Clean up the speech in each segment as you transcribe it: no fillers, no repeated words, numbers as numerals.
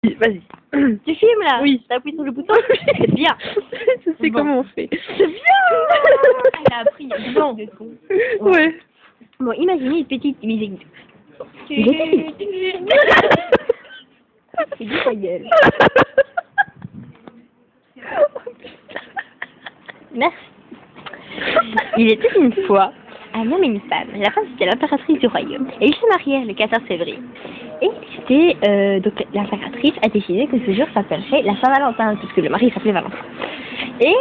Vas-y. Tu filmes là? Oui. T'as appuyé sur le bouton? C'est bien. Je sais comment on fait. C'est bien. Elle a appris il y a 2 ans. Ouais. Bon, imaginez une petite musique. C'est dit ta gueule. Merci. Il était une fois un homme et une femme. La femme c'était l'impératrice du royaume. Et ils se marièrent le 14 février. Et c'était donc l'impératrice a décidé que ce jour s'appellerait la Saint-Valentin, puisque le mari s'appelait Valentin. Et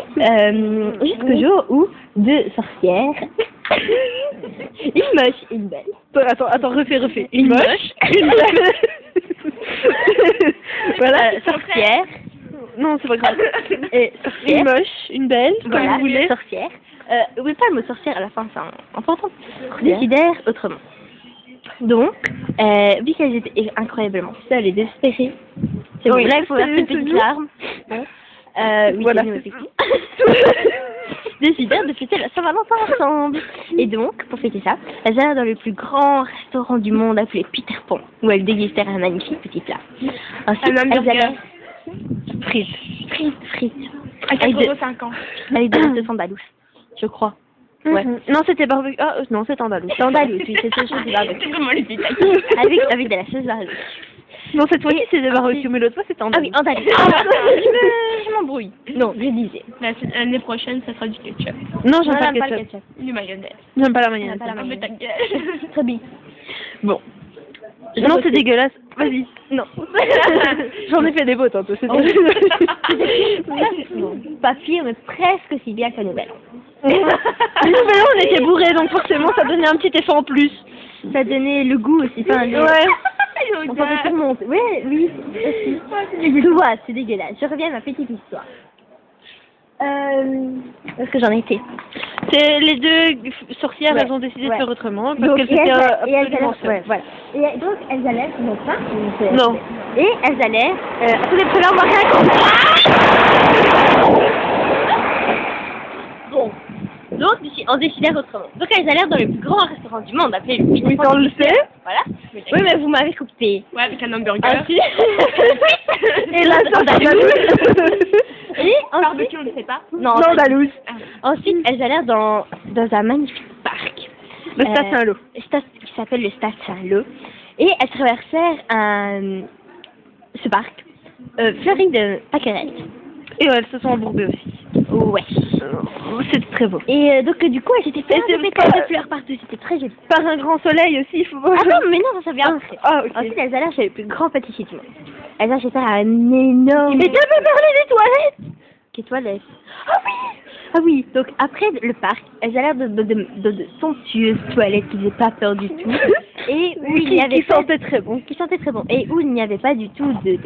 jusqu'au jour où 2 sorcières, une moche et une belle. Attends, refais. Une moche, une belle. Voilà, Sorcière. Non, c'est pas grave. Et sorcière. Une moche, une belle, Voilà, comme vous voulez. Sorcière. Oui, pas le mot sorcière à la fin, c'est important. Décidèrent autrement. Donc, vu qu'elles étaient incroyablement seules et désespérées, c'est bon, Oui, là il faut faire une petite larme. Bon, oui, Voilà. Décidèrent de fêter la Saint-Valentin ensemble. Et donc, pour fêter ça, elles allèrent dans le plus grand restaurant du monde appelé Peter Pan, où elles dégustèrent un magnifique petit plat. Ensuite, elles allèrent frites. À 4,50 €. Avec de la sauce andalouse, je crois. Ouais. Non, c'était barbecue. Ah, non, c'est andalou. C'est andalouse, oui, c'est chose de barbecue. C'est vraiment les détails. Avec de la sauce andalouse. Non, cette fois-ci, c'est des barbecues, mais l'autre fois, c'était Ah andalou. oui, andalouse. Je m'embrouille. Non, je disais. L'année prochaine, ça sera du ketchup. Non, j'aime Non, pas j'aime le pas le ketchup. ketchup. Du mayonnaise. J'aime pas la mayonnaise. J'aime pas la Ah, mais ta mayonnaise. gueule. Très bien. Bon. Non, c'est dégueulasse. Vas-y. Non. J'en ai fait des beaux tantôt. Non, pas pire, mais presque aussi bien que la nouvelle. Les nouvelles, on était bourrés, donc forcément, ça donnait un petit effet en plus. Ça donnait le goût aussi. Enfin, Ouais. on peut tout remonter. Oui, aussi. Tu vois, c'est dégueulasse. Je reviens à ma petite histoire. Où est-ce que j'en étais? C'est les 2 sorcières, Ouais. Elles ont décidé Ouais. de faire autrement parce Donc, qu'elles et étaient elles absolument allèrent, ouais, voilà. Et donc, elles allèrent, non pas, Non. et elles allèrent, attendez, parce que là, on va rien comprendre. Bon. Donc, on décidait autrement. Donc, elles allèrent dans le plus grand restaurant du monde, appelé le Oui, on le sait. Voilà. Oui, mais vous m'avez coupé. Ouais, avec un hamburger. Ensuite, Et la sauce andalouse. Et ensuite, Barbecue, on ne sait pas. non, Non, andalouse. ensuite, elles allèrent dans un magnifique parc. Le Stade Saint-Lô. Qui s'appelle le Stade Saint-Lô. Et elles traversèrent ce parc fleuri de pâquerettes. Et ouais, elles se sont embourbées aussi. Ouais. C'était très beau. Et donc du coup, elles étaient pleines de pétales de fleurs partout. C'était très joli. Par un grand soleil aussi, il faut voir. Ah non, mais non, ça vient après. Ah, ok. Ensuite, elles allèrent chez le plus grand pâtissier du monde. Elles achetèrent un énorme... Mais t'as pas parlé des toilettes? Quelles toilettes? Ah oui, donc après le parc, elles allèrent dans de somptueuses toilettes qui faisaient pas peur du tout. Et où il y avait qui sentaient très bon. Qui sentaient très bon. Et où il n'y avait pas du tout de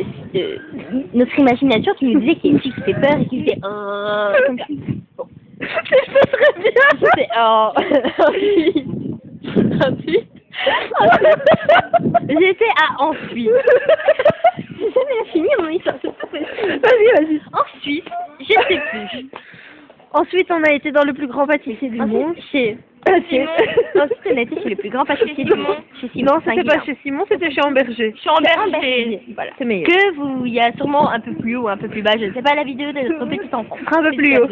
notre imagination qui nous disait qu'il y a une fille qui fait peur et qui faisait comme ça. Bon. C'est pas très bien. C'était ensuite. J'étais à ensuite. J'ai jamais fini mon histoire. Vas-y. Ensuite, je sais plus. Ensuite, on a été dans le plus grand pâtissier du monde. Ensuite, on a été chez le plus grand pâtissier du monde. Chez Simon. Non, c'était pas chez Simon, c'était chez Amberger. Amberger. Voilà. C'est meilleur. Que vous, il y a sûrement un peu plus haut, un peu plus bas, je ne sais pas la vidéo de notre petit enfant. Un peu plus haut.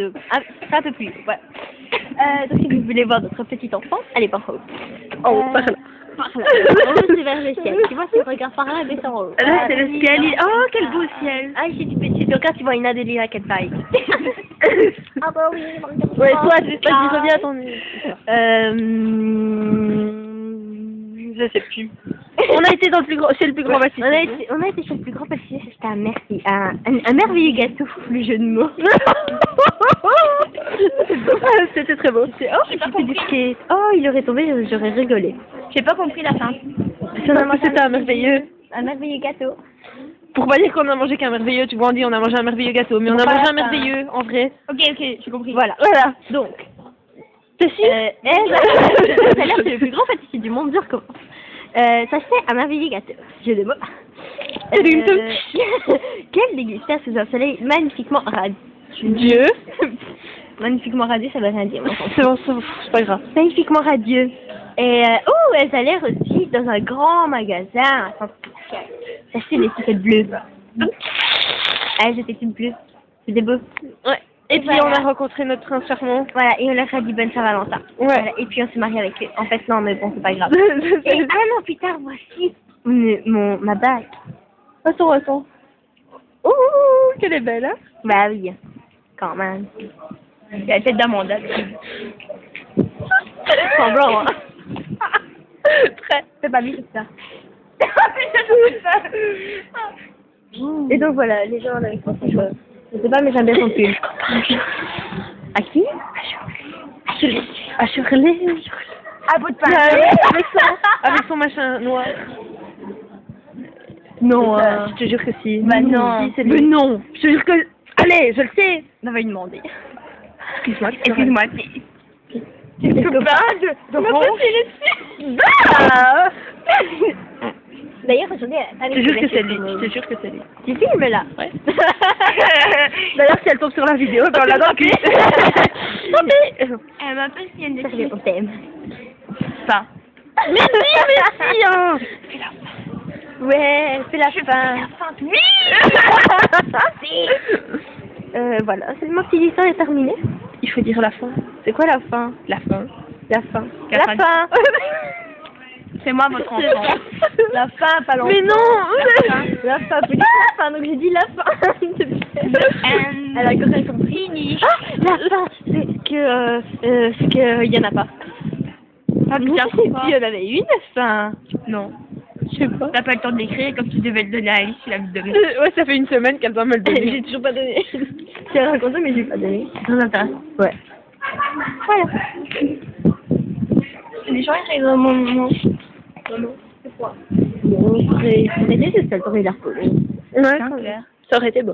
Un peu plus haut, voilà. Donc si vous voulez voir notre petit enfant, allez par haut. Oh, par là. Par là. En haut, c'est vers le ciel. Tu vois, si tu regardes par là, descend en haut. Là, c'est le ciel. Oh, quel beau ciel. Ah, ici, tu peux, donc là, tu vois une Adélia qu'elle paille. Ah bah oui, Ouais, toi, vas-y, reviens à ton... Je sais plus. On a été dans le plus grand, chez le plus grand pâtissier. On a été chez le plus grand pâtissier, c'était un merveilleux gâteau, le jeu de mots. C'était très beau. Oh, il aurait tombé, j'aurais rigolé. J'ai pas compris la fin. C'était un merveilleux. Un merveilleux gâteau. Pour pas dire qu'on a mangé qu'un merveilleux, tu vois, on dit on a mangé un merveilleux gâteau, mais on a mangé un merveilleux, en vrai. Ok, j'ai compris. Voilà. Donc, T'es sûr? elle a l'air c'est le plus grand pâtissier du monde, je recommence. Ça c'est un merveilleux gâteau. Jeu de mots. Qu'elle dégustait sous un soleil magnifiquement radieux. Dieu. Magnifiquement radieux, ça veut rien dire. C'est bon, c'est pas grave. Magnifiquement radieux. Et elles allèrent aussi dans un grand magasin à Saint-Pierre. Acheter des tickets bleus. Ah, j'étais une plus. C'était beau. Ouais. Et puis Voilà. on a rencontré notre prince charmant. Voilà, et on leur a dit bonne Saint-Valentin. Ouais. Voilà, et puis on s'est marié avec eux. En fait, non, mais bon, c'est pas grave. Et un an plus tard, voici ma bague. Attends. Oh, qu'elle est belle, hein. Bah oui, quand même. Il y a la tête d'Amanda. Semblant, hein. Très. C'est pas lui, c'est ça. Et donc voilà, les gens là, ils font quelque chose. Je sais pas, mais j'aime bien son pull. À qui? À Shirley. À bout de pain. Avec son machin noir. Non, Je te jure que si. Bah non. Si, c'est lui. Mais non. Je te jure que. Allez, je le sais. On va lui demander. Excuse-moi. Excuse-moi, C'est le copain de Ron. D'ailleurs, aujourd'hui, Je te jure que c'est lui. Je te jure que c'est lui. Tu filmes là? Ouais. D'ailleurs, si elle tombe sur la vidéo, ben on l'a dans le cul. Non mais. Elle m'appelle si elle Sérieux, on t'aime. Enfin. Mais si, hein. Ouais, c'est la fin. Oui. Voilà, c'est ma petite histoire est terminée. Il faut dire la fin. C'est quoi la fin? La fin. La fin. La La fin. fin. C'est moi votre enfant. La fin, pas l'enfant. Mais non. La fin, plus la fin, donc j'ai dit la fin. Elle a quand même compris. Ah, la fin, c'est que il y en a pas. Ah putain, Si, il y en avait une fin. non. Je sais pas. T'as pas le temps de l'écrire comme tu devais le donner à Alice, tu l'as donné. Ouais, ça fait une semaine qu'elle doit me le donner. J'ai toujours pas donné. J'ai raconté, mais j'ai pas donné. C'est très intéressant. Ouais. Voilà. Les gens ils règlent mon nom. Bon, c'est juste le temps de les reposer. Ouais, ça aurait été beau.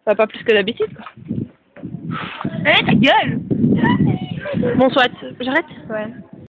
Ça va pas plus que d'habitude, quoi. Eh, ta gueule. Bon, soit, j'arrête. Ouais.